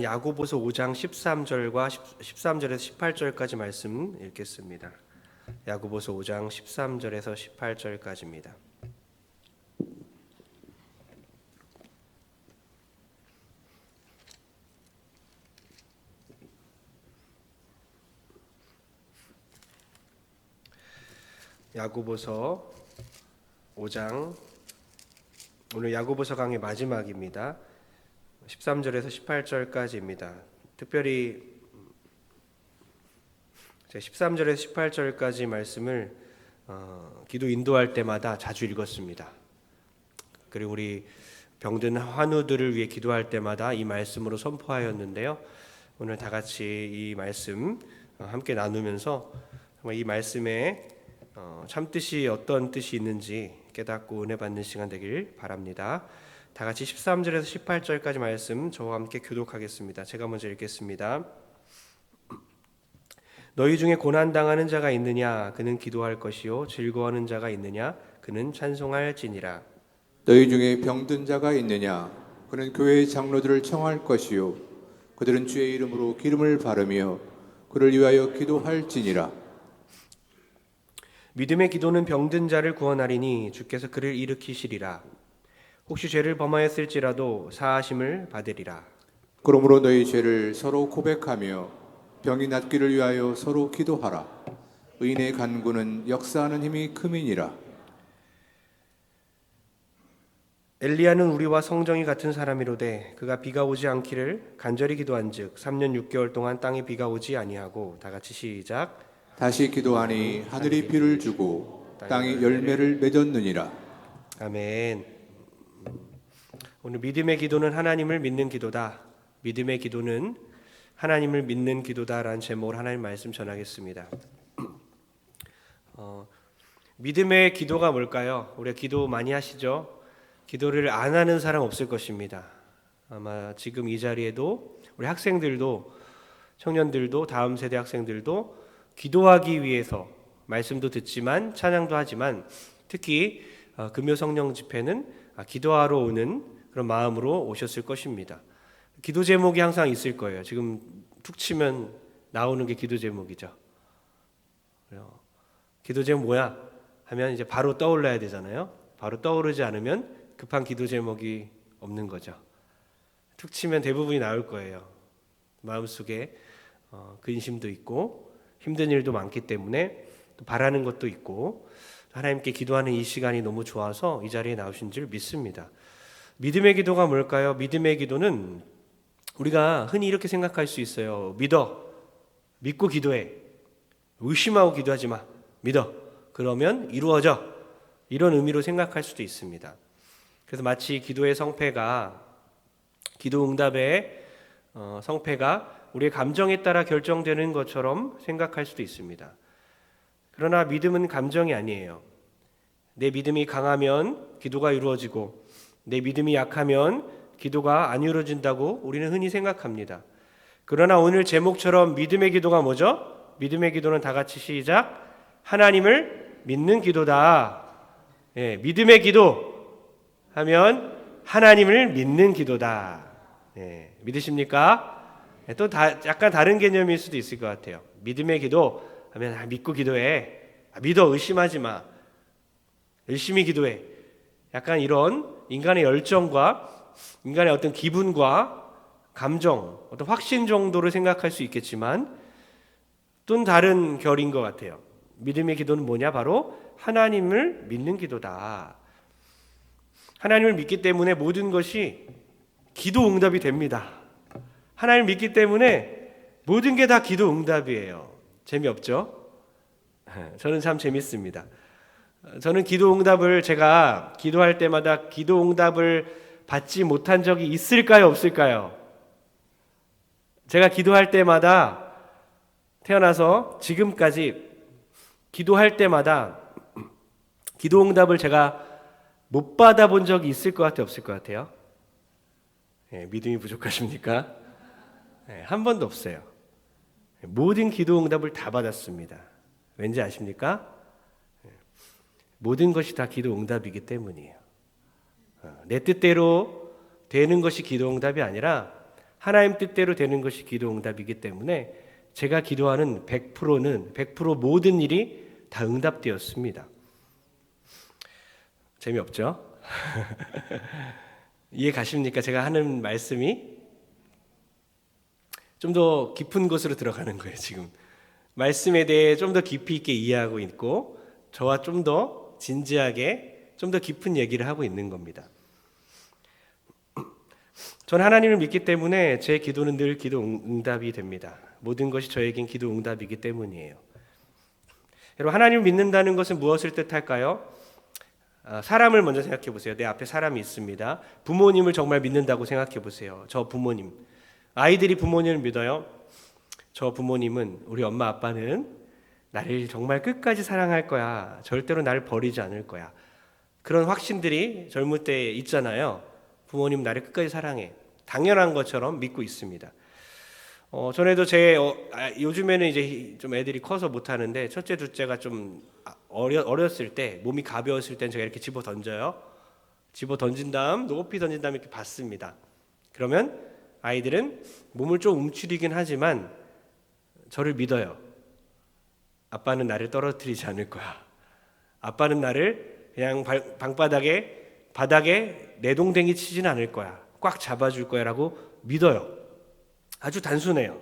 야고보서 5장 13절과 13절에서 18절까지 말씀 읽겠습니다. 야고보서 5장 13절에서 18절까지입니다. 야고보서 5장, 오늘 야고보서 강의 마지막입니다. 13절에서 18절까지입니다. 특별히 13절에서 18절까지 말씀을 기도 인도할 때마다 자주 읽었습니다. 그리고 우리 병든 환우들을 위해 기도할 때마다 이 말씀으로 선포하였는데요. 오늘 다 같이 이 말씀 함께 나누면서 정말 이 말씀에 참뜻이 어떤 뜻이 있는지 깨닫고 은혜 받는 시간 되길 바랍니다. 다 같이 13절에서 18절까지 말씀 저와 함께 교독하겠습니다. 제가 먼저 읽겠습니다. 너희 중에 고난당하는 자가 있느냐? 그는 기도할 것이요. 즐거워하는 자가 있느냐? 그는 찬송할지니라. 너희 중에 병든 자가 있느냐? 그는 교회의 장로들을 청할 것이요. 그들은 주의 이름으로 기름을 바르며 그를 위하여 기도할지니라. 믿음의 기도는 병든 자를 구원하리니 주께서 그를 일으키시리라. 혹시 죄를 범하였을지라도 사하심을 받으리라. 그러므로 너희 죄를 서로 고백하며 병이 낫기를 위하여 서로 기도하라. 의인의 간구는 역사하는 힘이 큼이니라. 엘리야는 우리와 성정이 같은 사람이로되 그가 비가 오지 않기를 간절히 기도한즉 3년 6개월 동안 땅에 비가 오지 아니하고. 다 같이 시작. 다시 기도하니 하늘이 비를 주고 땅이 열매를 맺었느니라. 아멘. 오늘 믿음의 기도는 하나님을 믿는 기도다. 믿음의 기도는 하나님을 믿는 기도다라는 제목으로 하나님 말씀 전하겠습니다. 믿음의 기도가 뭘까요? 우리가 기도 많이 하시죠? 기도를 안 하는 사람 없을 것입니다. 아마 지금 이 자리에도 우리 학생들도 청년들도 다음 세대 학생들도 기도하기 위해서 말씀도 듣지만 찬양도 하지만 특히 금요 성령 집회는 기도하러 오는 그런 마음으로 오셨을 것입니다. 기도 제목이 항상 있을 거예요. 지금 툭 치면 나오는 게 기도 제목이죠. 기도 제목 뭐야? 하면 이제 바로 떠올라야 되잖아요. 바로 떠오르지 않으면 급한 기도 제목이 없는 거죠. 툭 치면 대부분이 나올 거예요. 마음속에 근심도 있고 힘든 일도 많기 때문에 또 바라는 것도 있고 하나님께 기도하는 이 시간이 너무 좋아서 이 자리에 나오신 줄 믿습니다. 믿음의 기도가 뭘까요? 믿음의 기도는 우리가 흔히 이렇게 생각할 수 있어요. 믿고 기도해. 의심하고 기도하지 마. 믿어. 그러면 이루어져. 이런 의미로 생각할 수도 있습니다. 그래서 마치 기도의 성패가, 기도 응답의 성패가 우리의 감정에 따라 결정되는 것처럼 생각할 수도 있습니다. 그러나 믿음은 감정이 아니에요. 내 믿음이 강하면 기도가 이루어지고 내 믿음이 약하면 기도가 안 이루어진다고 우리는 흔히 생각합니다. 그러나 오늘 제목처럼 믿음의 기도가 뭐죠? 믿음의 기도는 다 같이 시작. 하나님을 믿는 기도다. 예, 믿음의 기도 하면 하나님을 믿는 기도다. 예, 믿으십니까? 예, 또 약간 다른 개념일 수도 있을 것 같아요. 믿음의 기도 하면 믿고 기도해. 믿어. 의심하지 마. 열심히 기도해. 약간 이런 인간의 열정과 인간의 어떤 기분과 감정, 어떤 확신 정도로 생각할 수 있겠지만 또 다른 결인 것 같아요. 믿음의 기도는 뭐냐? 바로 하나님을 믿는 기도다. 하나님을 믿기 때문에 모든 것이 기도 응답이 됩니다. 하나님을 믿기 때문에 모든 게 다 기도 응답이에요. 재미없죠? 저는 참 재밌습니다. 저는 기도 응답을 제가 기도할 때마다 기도 응답을 받지 못한 적이 있을까요? 없을까요? 제가 기도할 때마다 태어나서 지금까지 기도할 때마다 기도 응답을 제가 못 받아본 적이 있을 것 같아요? 없을 것 같아요? 네, 믿음이 부족하십니까? 네, 한 번도 없어요. 모든 기도 응답을 다 받았습니다. 왠지 아십니까? 모든 것이 다 기도 응답이기 때문이에요. 내 뜻대로 되는 것이 기도 응답이 아니라 하나님 뜻대로 되는 것이 기도 응답이기 때문에 제가 기도하는 100% 모든 일이 다 응답되었습니다. 재미없죠? 이해 가십니까? 제가 하는 말씀이 좀 더 깊은 곳으로 들어가는 거예요. 지금 말씀에 대해 좀 더 깊이 있게 이해하고 있고 저와 좀 더 진지하게 좀 더 깊은 얘기를 하고 있는 겁니다. 전 하나님을 믿기 때문에 제 기도는 늘 기도 응답이 됩니다. 모든 것이 저에겐 기도 응답이기 때문이에요. 여러분, 하나님을 믿는다는 것은 무엇을 뜻할까요? 사람을 먼저 생각해 보세요. 내 앞에 사람이 있습니다. 부모님을 정말 믿는다고 생각해 보세요. 저 부모님. 아이들이 부모님을 믿어요. 저 부모님은, 우리 엄마 아빠는 나를 정말 끝까지 사랑할 거야. 절대로 나를 버리지 않을 거야. 그런 확신들이 젊을 때 있잖아요. 부모님 나를 끝까지 사랑해. 당연한 것처럼 믿고 있습니다. 전에도 요즘에는 이제 좀 애들이 커서 못하는데 첫째, 둘째가 좀 어렸을 때, 몸이 가벼웠을 땐 제가 이렇게 집어 던져요. 집어 던진 다음 높이 던진 다음에 이렇게 받습니다. 그러면 아이들은 몸을 좀 움츠리긴 하지만 저를 믿어요. 아빠는 나를 떨어뜨리지 않을 거야. 아빠는 나를 그냥 바닥에 내동댕이 치진 않을 거야. 꽉 잡아줄 거야 라고 믿어요. 아주 단순해요.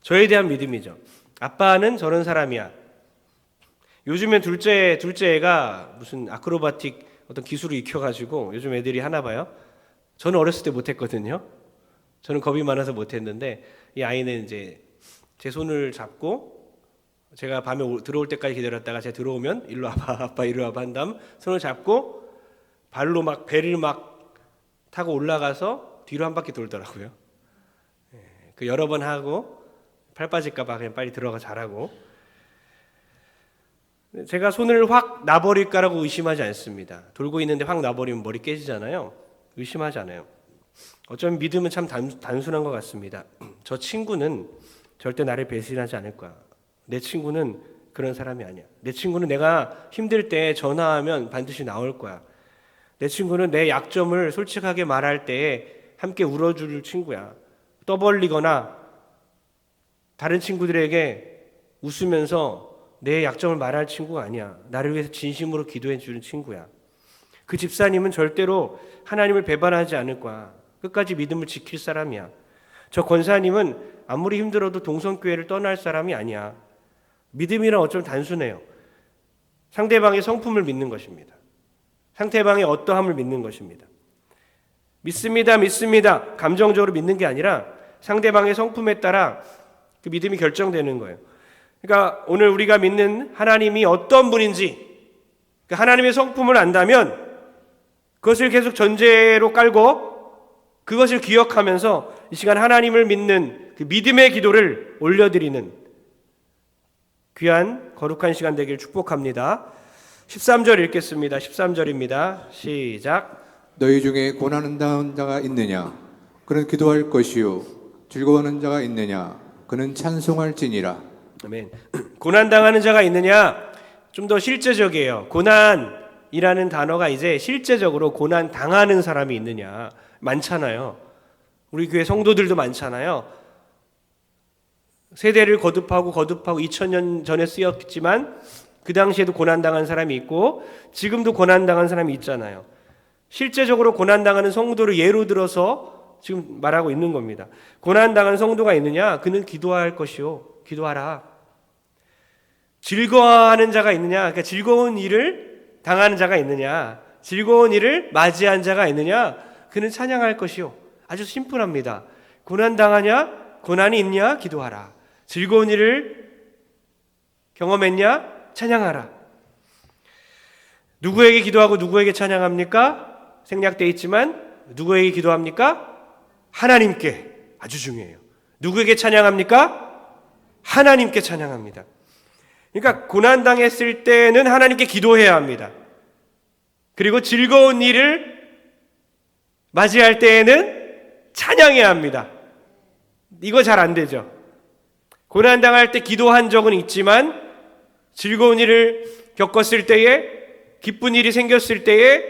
저에 대한 믿음이죠. 아빠는 저런 사람이야. 요즘엔 둘째 애가 무슨 아크로바틱 어떤 기술을 익혀가지고 요즘 애들이 하나 봐요. 저는 어렸을 때 못했거든요. 저는 겁이 많아서 못했는데 이 아이는 이제 제 손을 잡고 제가 밤에 들어올 때까지 기다렸다가 제가 들어오면 일로 와봐, 아빠 일로 와봐 한 다음 손을 잡고 발로 막 배를 막 타고 올라가서 뒤로 한 바퀴 돌더라고요. 그 여러 번 하고 팔 빠질까봐 그냥 빨리 들어가 자라고. 제가 손을 확 놔버릴까라고 의심하지 않습니다. 돌고 있는데 확 놔버리면 머리 깨지잖아요. 의심하지 않아요. 어쩌면 믿음은 참 단순한 것 같습니다. 저 친구는 절대 나를 배신하지 않을 거야. 내 친구는 그런 사람이 아니야. 내 친구는 내가 힘들 때 전화하면 반드시 나올 거야. 내 친구는 내 약점을 솔직하게 말할 때 함께 울어줄 친구야. 떠벌리거나 다른 친구들에게 웃으면서 내 약점을 말할 친구가 아니야. 나를 위해서 진심으로 기도해 주는 친구야. 그 집사님은 절대로 하나님을 배반하지 않을 거야. 끝까지 믿음을 지킬 사람이야. 저 권사님은 아무리 힘들어도 동성교회를 떠날 사람이 아니야. 믿음이란 어쩌면 단순해요. 상대방의 성품을 믿는 것입니다. 상대방의 어떠함을 믿는 것입니다. 믿습니다. 감정적으로 믿는 게 아니라 상대방의 성품에 따라 그 믿음이 결정되는 거예요. 그러니까 오늘 우리가 믿는 하나님이 어떤 분인지, 그 하나님의 성품을 안다면 그것을 계속 전제로 깔고 그것을 기억하면서 이 시간 하나님을 믿는 그 믿음의 기도를 올려드리는 귀한 거룩한 시간 되기를 축복합니다. 13절 읽겠습니다. 13절입니다. 시작. 너희 중에 고난당하는 자가 있느냐? 그는 기도할 것이요. 즐거워하는 자가 있느냐? 그는 찬송할지니라. 아멘. 고난당하는 자가 있느냐? 좀 더 실제적이에요. 고난이라는 단어가 이제 실제적으로 고난당하는 사람이 있느냐? 많잖아요. 우리 교회 성도들도 많잖아요. 세대를 거듭하고 2000년 전에 쓰였지만 그 당시에도 고난당한 사람이 있고 지금도 고난당한 사람이 있잖아요. 실제적으로 고난당하는 성도를 예로 들어서 지금 말하고 있는 겁니다. 고난당하는 성도가 있느냐? 그는 기도할 것이요. 기도하라. 즐거워하는 자가 있느냐? 그러니까 즐거운 일을 당하는 자가 있느냐? 즐거운 일을 맞이한 자가 있느냐? 그는 찬양할 것이요. 아주 심플합니다. 고난당하냐? 고난이 있냐? 기도하라. 즐거운 일을 경험했냐? 찬양하라. 누구에게 기도하고 누구에게 찬양합니까? 생략되어 있지만 누구에게 기도합니까? 하나님께. 아주 중요해요. 누구에게 찬양합니까? 하나님께 찬양합니다. 그러니까 고난당했을 때는 하나님께 기도해야 합니다. 그리고 즐거운 일을 맞이할 때에는 찬양해야 합니다. 이거 잘 안 되죠. 고난당할 때 기도한 적은 있지만 즐거운 일을 겪었을 때에, 기쁜 일이 생겼을 때에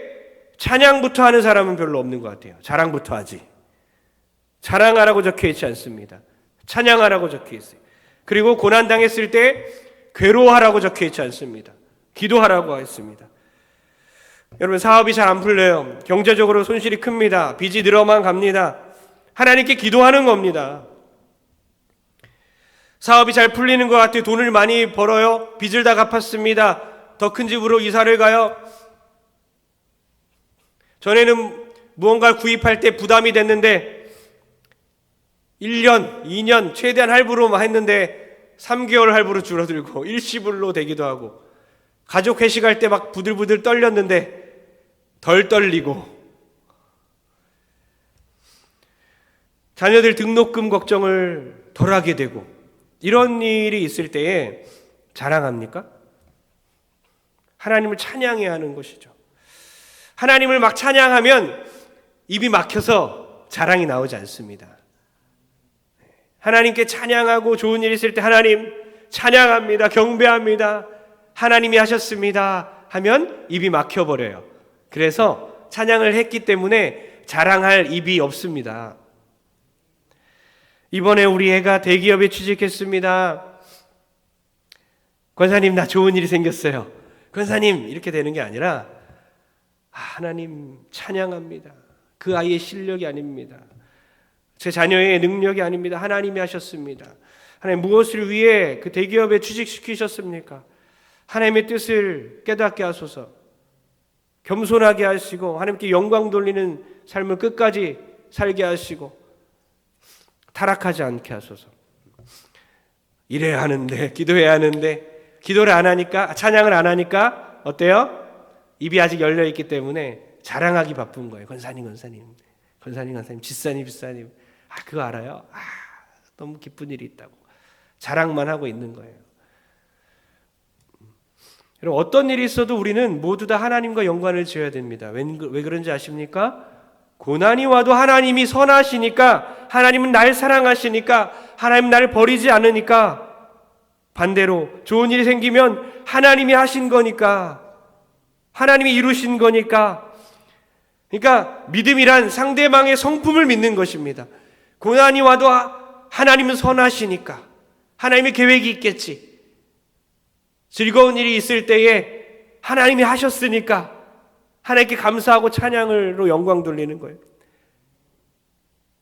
찬양부터 하는 사람은 별로 없는 것 같아요. 자랑부터 하지. 자랑하라고 적혀 있지 않습니다. 찬양하라고 적혀 있어요. 그리고 고난당했을 때 괴로워하라고 적혀 있지 않습니다. 기도하라고 했습니다. 여러분, 사업이 잘 안 풀려요. 경제적으로 손실이 큽니다. 빚이 늘어만 갑니다. 하나님께 기도하는 겁니다. 사업이 잘 풀리는 것 같아요. 돈을 많이 벌어요. 빚을 다 갚았습니다. 더 큰 집으로 이사를 가요. 전에는 무언가를 구입할 때 부담이 됐는데 1년, 2년 최대한 할부로 했는데 3개월 할부로 줄어들고 일시불로 되기도 하고, 가족 회식할 때 막 부들부들 떨렸는데 덜 떨리고, 자녀들 등록금 걱정을 덜 하게 되고, 이런 일이 있을 때에 자랑합니까? 하나님을 찬양해야 하는 것이죠. 하나님을 막 찬양하면 입이 막혀서 자랑이 나오지 않습니다. 하나님께 찬양하고 좋은 일이 있을 때 하나님 찬양합니다, 경배합니다, 하나님이 하셨습니다 하면 입이 막혀버려요. 그래서 찬양을 했기 때문에 자랑할 입이 없습니다. 이번에 우리 애가 대기업에 취직했습니다. 권사님, 나 좋은 일이 생겼어요. 권사님, 이렇게 되는 게 아니라 하나님 찬양합니다. 그 아이의 실력이 아닙니다. 제 자녀의 능력이 아닙니다. 하나님이 하셨습니다. 하나님, 무엇을 위해 그 대기업에 취직시키셨습니까? 하나님의 뜻을 깨닫게 하소서. 겸손하게 하시고 하나님께 영광 돌리는 삶을 끝까지 살게 하시고 타락하지 않게 하소서. 일해야 하는데, 기도해야 하는데 기도를 안 하니까, 찬양을 안 하니까 어때요? 입이 아직 열려 있기 때문에 자랑하기 바쁜 거예요. 권사님, 집사님, 그거 알아요? 너무 기쁜 일이 있다고 자랑만 하고 있는 거예요. 여러분, 어떤 일이 있어도 우리는 모두 다 하나님과 연관을 지어야 됩니다. 왜 그런지 아십니까? 고난이 와도 하나님이 선하시니까, 하나님은 날 사랑하시니까, 하나님은 나를 버리지 않으니까, 반대로 좋은 일이 생기면 하나님이 하신 거니까, 하나님이 이루신 거니까. 그러니까 믿음이란 상대방의 성품을 믿는 것입니다. 고난이 와도 하나님은 선하시니까, 하나님의 계획이 있겠지. 즐거운 일이 있을 때에 하나님이 하셨으니까 하나님께 감사하고 찬양으로 영광 돌리는 거예요.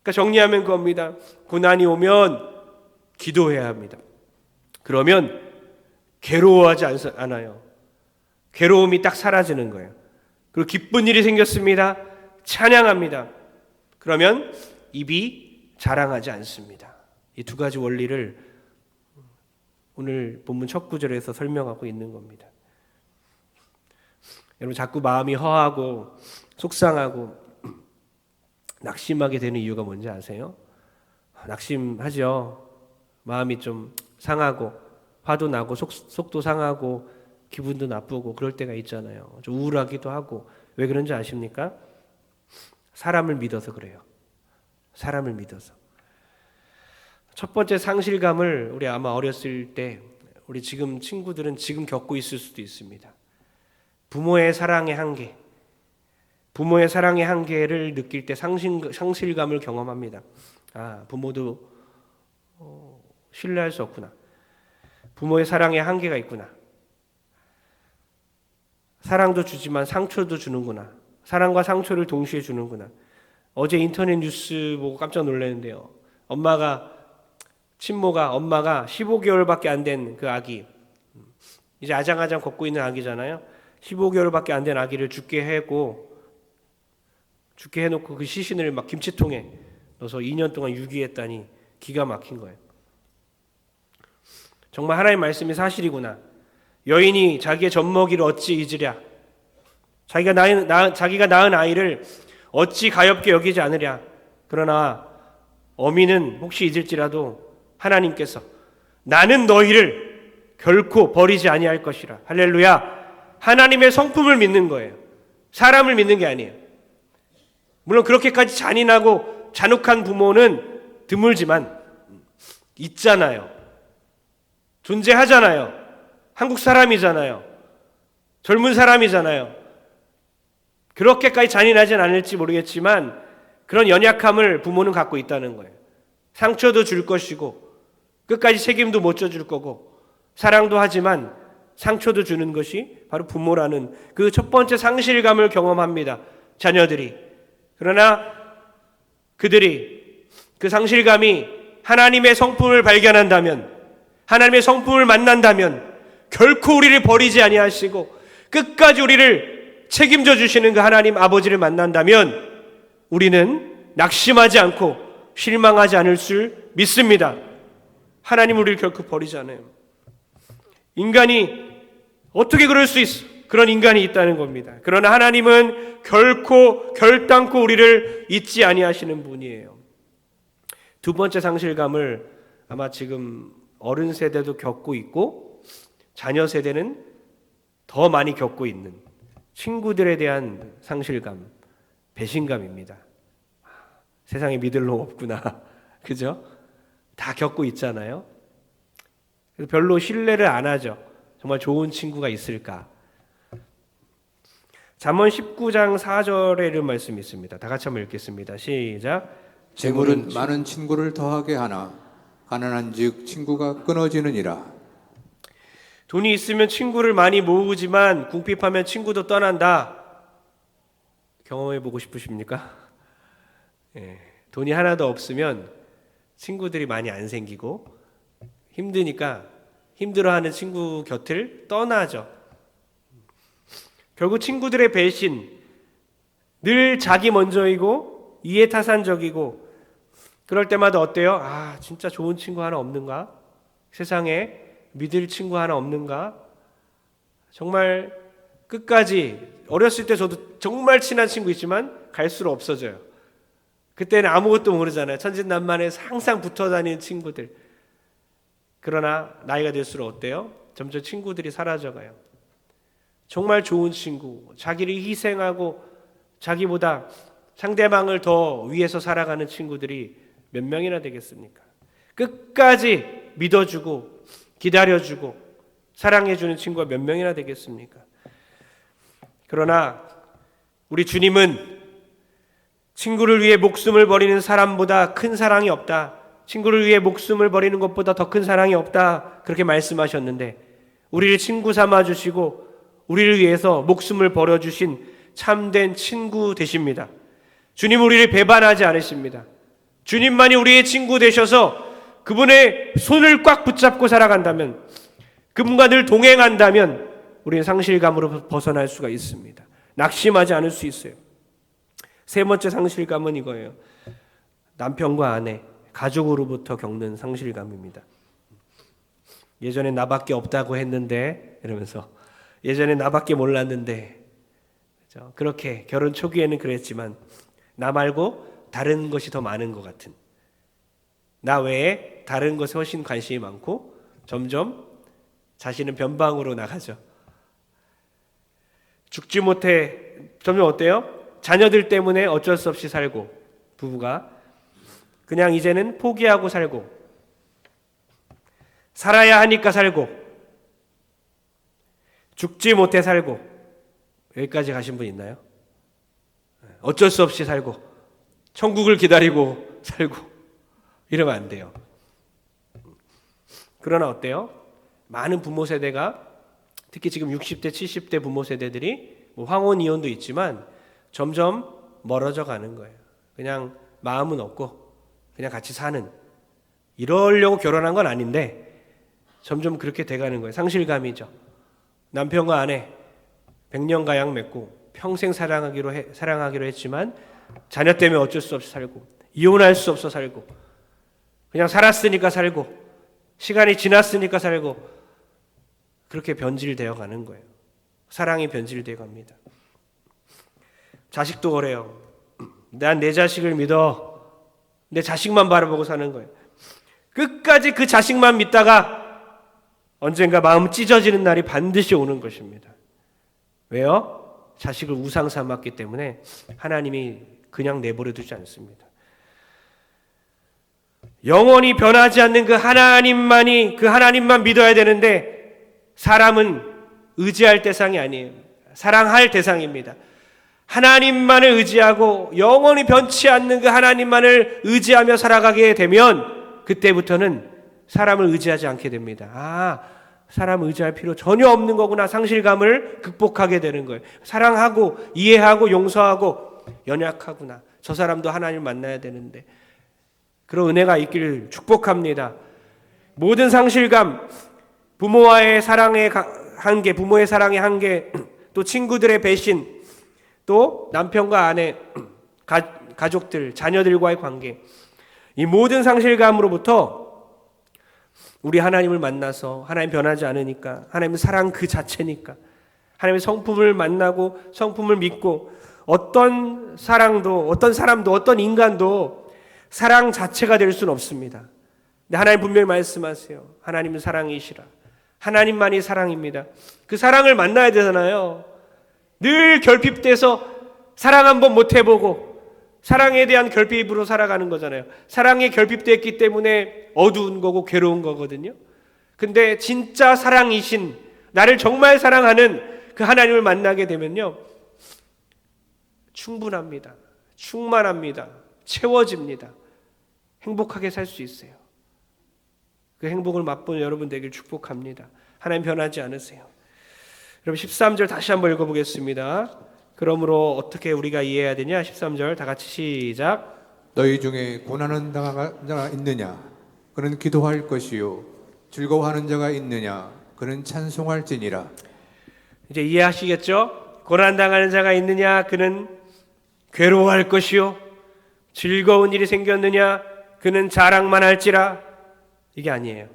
그러니까 정리하면 그겁니다. 고난이 오면 기도해야 합니다. 그러면 괴로워하지 않아요. 괴로움이 딱 사라지는 거예요. 그리고 기쁜 일이 생겼습니다. 찬양합니다. 그러면 입이 자랑하지 않습니다. 이 두 가지 원리를 오늘 본문 첫 구절에서 설명하고 있는 겁니다. 여러분, 자꾸 마음이 허하고 속상하고 낙심하게 되는 이유가 뭔지 아세요? 낙심하죠. 마음이 좀 상하고 화도 나고 속도 상하고 기분도 나쁘고 그럴 때가 있잖아요. 좀 우울하기도 하고. 왜 그런지 아십니까? 사람을 믿어서 그래요. 사람을 믿어서. 첫 번째 상실감을 우리 아마 어렸을 때, 우리 지금 친구들은 지금 겪고 있을 수도 있습니다. 부모의 사랑의 한계, 부모의 사랑의 한계를 느낄 때 상실감을 경험합니다. 부모도 신뢰할 수 없구나. 부모의 사랑의 한계가 있구나. 사랑도 주지만 상처도 주는구나. 사랑과 상처를 동시에 주는구나. 어제 인터넷 뉴스 보고 깜짝 놀랐는데요. 친모가 엄마가 15개월밖에 안 된 그 아기, 이제 아장아장 걷고 있는 아기잖아요. 15개월밖에 안 된 아기를 죽게 해놓고 그 시신을 막 김치통에 넣어서 2년 동안 유기했다니 기가 막힌 거예요. 정말 하나님의 말씀이 사실이구나. 여인이 자기의 젖먹이를 어찌 잊으랴. 자기가 낳은 아이를 어찌 가엾게 여기지 않으랴. 그러나 어미는 혹시 잊을지라도 하나님께서 나는 너희를 결코 버리지 아니할 것이라. 할렐루야. 하나님의 성품을 믿는 거예요. 사람을 믿는 게 아니에요. 물론 그렇게까지 잔인하고 잔혹한 부모는 드물지만 있잖아요. 존재하잖아요. 한국 사람이잖아요. 젊은 사람이잖아요. 그렇게까지 잔인하진 않을지 모르겠지만 그런 연약함을 부모는 갖고 있다는 거예요. 상처도 줄 것이고 끝까지 책임도 못 져줄 거고 사랑도 하지만 상처도 주는 것이 바로 부모라는 그 첫 번째 상실감을 경험합니다. 자녀들이. 그러나 그들이 그 상실감이 하나님의 성품을 발견한다면, 하나님의 성품을 만난다면 결코 우리를 버리지 아니하시고 끝까지 우리를 책임져 주시는 그 하나님 아버지를 만난다면 우리는 낙심하지 않고 실망하지 않을 줄 믿습니다. 하나님 우리를 결코 버리지 않아요. 인간이 어떻게 그럴 수 있어? 그런 인간이 있다는 겁니다. 그러나 하나님은 결단코 우리를 잊지 아니하시는 분이에요. 두 번째 상실감을 아마 지금 어른 세대도 겪고 있고 자녀 세대는 더 많이 겪고 있는 친구들에 대한 상실감, 배신감입니다. 세상에 믿을 놈 없구나. 그죠? 다 겪고 있잖아요. 그래서 별로 신뢰를 안 하죠. 정말 좋은 친구가 있을까? 잠언 19장 4절에 이런 말씀이 있습니다. 다 같이 한번 읽겠습니다. 시작. 재물은 많은 친구를 더하게 하나 가난한즉 친구가 끊어지느니라. 돈이 있으면 친구를 많이 모으지만 궁핍하면 친구도 떠난다. 경험해보고 싶으십니까? 예, 돈이 하나도 없으면 친구들이 많이 안 생기고 힘드니까 힘들어하는 친구 곁을 떠나죠. 결국 친구들의 배신, 늘 자기 먼저이고 이해타산적이고 그럴 때마다 어때요? 아, 진짜 좋은 친구 하나 없는가? 세상에 믿을 친구 하나 없는가? 정말 끝까지 어렸을 때 저도 정말 친한 친구 있지만 갈수록 없어져요. 그때는 아무것도 모르잖아요. 천진난만해서 항상 붙어 다니는 친구들. 그러나 나이가 들수록 어때요? 점점 친구들이 사라져가요. 정말 좋은 친구, 자기를 희생하고 자기보다 상대방을 더 위해서 살아가는 친구들이 몇 명이나 되겠습니까? 끝까지 믿어주고 기다려주고 사랑해주는 친구가 몇 명이나 되겠습니까? 그러나 우리 주님은 친구를 위해 목숨을 버리는 사람보다 큰 사랑이 없다. 친구를 위해 목숨을 버리는 것보다 더 큰 사랑이 없다. 그렇게 말씀하셨는데 우리를 친구 삼아주시고 우리를 위해서 목숨을 버려주신 참된 친구 되십니다. 주님 우리를 배반하지 않으십니다. 주님만이 우리의 친구 되셔서 그분의 손을 꽉 붙잡고 살아간다면, 그분과 늘 동행한다면 우리는 상실감으로 벗어날 수가 있습니다. 낙심하지 않을 수 있어요. 세 번째 상실감은 이거예요. 남편과 아내, 가족으로부터 겪는 상실감입니다. 예전에 나밖에 없다고 했는데 이러면서 예전에 나밖에 몰랐는데 그렇죠? 그렇게 결혼 초기에는 그랬지만 나 말고 다른 것이 더 많은 것 같은, 나 외에 다른 것에 훨씬 관심이 많고 점점 자신은 변방으로 나가죠. 죽지 못해 점점 어때요? 자녀들 때문에 어쩔 수 없이 살고, 부부가 그냥 이제는 포기하고 살고, 살아야 하니까 살고, 죽지 못해 살고, 여기까지 가신 분 있나요? 어쩔 수 없이 살고 천국을 기다리고 살고 이러면 안 돼요. 그러나 어때요? 많은 부모 세대가, 특히 지금 60대 70대 부모 세대들이 황혼 이혼도 있지만 점점 멀어져 가는 거예요. 그냥 마음은 없고 그냥 같이 사는, 이러려고 결혼한 건 아닌데 점점 그렇게 돼가는 거예요. 상실감이죠. 남편과 아내 100년 가량 맺고 평생 사랑하기로 했지만 자녀 때문에 어쩔 수 없이 살고, 이혼할 수 없어 살고, 그냥 살았으니까 살고, 시간이 지났으니까 살고, 그렇게 변질되어 가는 거예요. 사랑이 변질되어 갑니다. 자식도 그래요. 난 내 자식을 믿어. 내 자식만 바라보고 사는 거예요. 끝까지 그 자식만 믿다가 언젠가 마음 찢어지는 날이 반드시 오는 것입니다. 왜요? 자식을 우상 삼았기 때문에 하나님이 그냥 내버려 두지 않습니다. 영원히 변하지 않는 그 하나님만 믿어야 되는데 사람은 의지할 대상이 아니에요. 사랑할 대상입니다. 하나님만을 의지하고 영원히 변치 않는 그 하나님만을 의지하며 살아가게 되면 그때부터는 사람을 의지하지 않게 됩니다. 사람 의지할 필요 전혀 없는 거구나. 상실감을 극복하게 되는 거예요. 사랑하고 이해하고 용서하고 연약하구나. 저 사람도 하나님을 만나야 되는데. 그런 은혜가 있기를 축복합니다. 모든 상실감, 부모와의 사랑의 한계, 부모의 사랑의 한계, 또 친구들의 배신, 또 남편과 아내, 가족들, 자녀들과의 관계, 이 모든 상실감으로부터 우리 하나님을 만나서 하나님 변하지 않으니까, 하나님은 사랑 그 자체니까, 하나님의 성품을 만나고 성품을 믿고, 어떤 사람도 어떤 인간도 사랑 자체가 될 수는 없습니다. 근데 하나님 분명히 말씀하세요. 하나님은 사랑이시라. 하나님만이 사랑입니다. 그 사랑을 만나야 되잖아요. 늘 결핍돼서 사랑 한번 못 해보고 사랑에 대한 결핍으로 살아가는 거잖아요. 사랑에 결핍됐기 때문에 어두운 거고 괴로운 거거든요. 근데 진짜 사랑이신, 나를 정말 사랑하는 그 하나님을 만나게 되면요, 충분합니다. 충만합니다. 채워집니다. 행복하게 살 수 있어요. 그 행복을 맛보는 여러분 되길 축복합니다. 하나님 변하지 않으세요. 여러분 13절 다시 한번 읽어보겠습니다. 그러므로 어떻게 우리가 이해해야 되냐? 13절 다 같이 시작. 너희 중에 고난은 당한 자가 있느냐? 그는 기도할 것이요. 즐거워하는 자가 있느냐? 그는 찬송할지니라. 이제 이해하시겠죠? 고난당하는 자가 있느냐? 그는 괴로워할 것이요. 즐거운 일이 생겼느냐? 그는 자랑만 할지라. 이게 아니에요.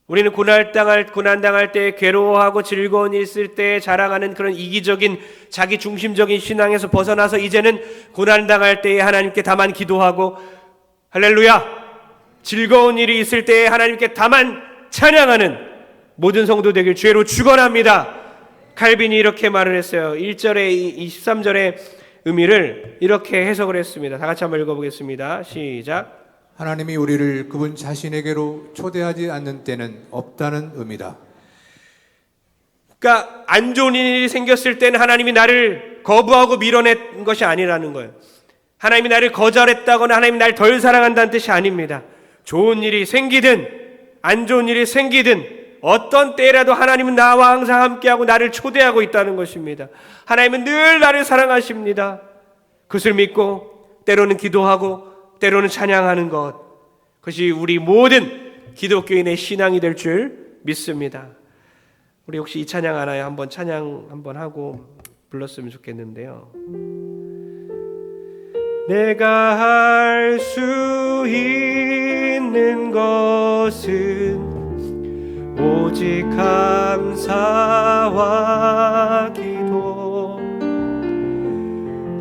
우리는 고난당할 때 괴로워하고 즐거운 일 있을 때 자랑하는 그런 이기적인 자기 중심적인 신앙에서 벗어나서 이제는 고난당할 때에 하나님께 다만 기도하고 할렐루야, 즐거운 일이 있을 때에 하나님께 다만 찬양하는 모든 성도 되길 주의로 축원합니다. 칼빈이 이렇게 말을 했어요. 1절에 23절의 의미를 이렇게 해석을 했습니다. 다 같이 한번 읽어보겠습니다. 시작. 하나님이 우리를 그분 자신에게로 초대하지 않는 때는 없다는 의미다. 그러니까 안 좋은 일이 생겼을 때는 하나님이 나를 거부하고 밀어낸 것이 아니라는 거예요. 하나님이 나를 거절했다거나 하나님이 나를 덜 사랑한다는 뜻이 아닙니다. 좋은 일이 생기든 안 좋은 일이 생기든 어떤 때라도 하나님은 나와 항상 함께하고 나를 초대하고 있다는 것입니다. 하나님은 늘 나를 사랑하십니다. 그것을 믿고 때로는 기도하고 때로는 찬양하는 것, 그것이 우리 모든 기독교인의 신앙이 될 줄 믿습니다. 우리 혹시 이 찬양 알아요? 한번 찬양 한번 하고 불렀으면 좋겠는데요. 내가 할 수 있는 것은 오직 감사와 기도,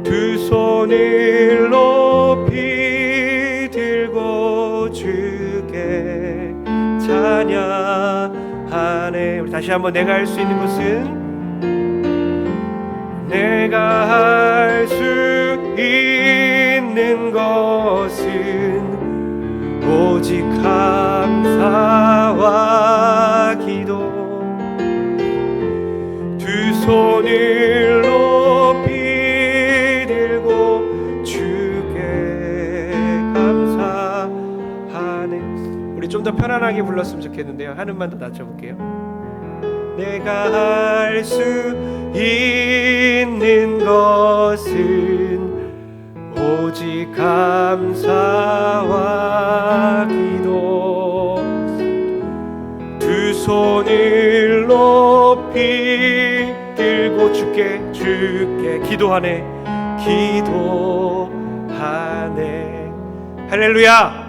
두 손을 높이 들고 주께 찬양하네. 우리 다시 한번 내가 할 수 있는 것은, 내가 할 수 있는 것은 오직 감사와 기도, 두 손을 높이 들고 주께 감사하네. 우리 좀 더 편안하게 불렀으면 좋겠는데요. 한음만 더 낮춰볼게요. 내가 할 수 있는 것은 오직 감사와 기도, 두 손을 높이 들고 주께 기도하네. 기도하네. 할렐루야,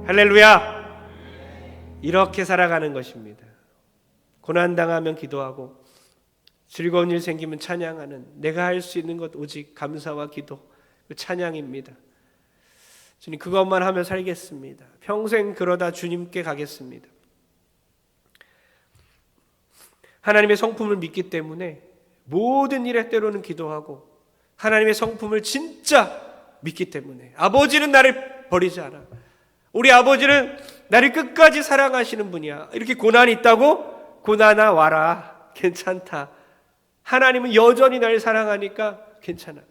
할렐루야. 이렇게 살아가는 것입니다. 고난당하면 기도하고 즐거운 일 생기면 찬양하는, 내가 할 수 있는 것 오직 감사와 기도, 그 찬양입니다. 주님, 그것만 하며 살겠습니다. 평생 그러다 주님께 가겠습니다. 하나님의 성품을 믿기 때문에 모든 일에 때로는 기도하고, 하나님의 성품을 진짜 믿기 때문에 아버지는 나를 버리지 않아. 우리 아버지는 나를 끝까지 사랑하시는 분이야. 이렇게 고난이 있다고 고난아 와라, 괜찮다. 하나님은 여전히 날 사랑하니까 괜찮아.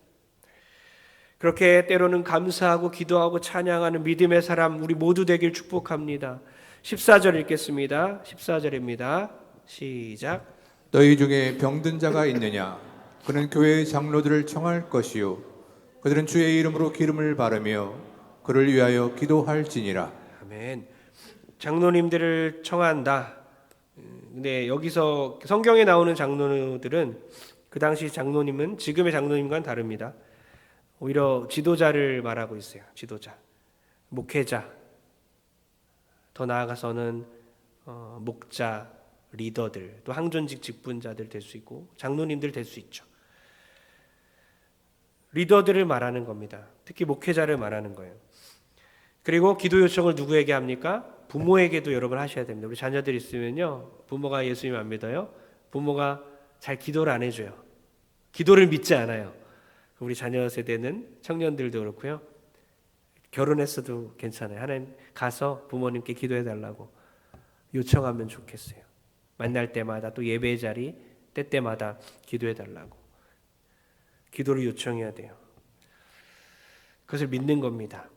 그렇게 때로는 감사하고 기도하고 찬양하는 믿음의 사람 우리 모두 되길 축복합니다. 14절 읽겠습니다. 14절입니다. 시작. 너희 중에 병든 자가 있느냐? 그는 교회의 장로들을 청할 것이요 그들은 주의 이름으로 기름을 바르며 그를 위하여 기도할지니라. 아멘. 장로님들을 청한다. 근데 여기서 성경에 나오는 장로들은 그 당시 장로님은 지금의 장로님과는 다릅니다. 오히려 지도자를 말하고 있어요. 지도자, 목회자, 더 나아가서는 목자, 리더들, 또 항존직 직분자들 될 수 있고 장로님들 될 수 있죠. 리더들을 말하는 겁니다. 특히 목회자를 말하는 거예요. 그리고 기도 요청을 누구에게 합니까? 부모에게도 여러분 하셔야 됩니다. 우리 자녀들 있으면요, 부모가 예수님 안 믿어요. 부모가 잘 기도를 안 해줘요. 기도를 믿지 않아요. 우리 자녀 세대는 청년들도 그렇고요. 결혼했어도 괜찮아요. 하나님 가서 부모님께 기도해 달라고 요청하면 좋겠어요. 만날 때마다 또 예배 자리 때때마다 기도해 달라고 기도를 요청해야 돼요. 그것을 믿는 겁니다.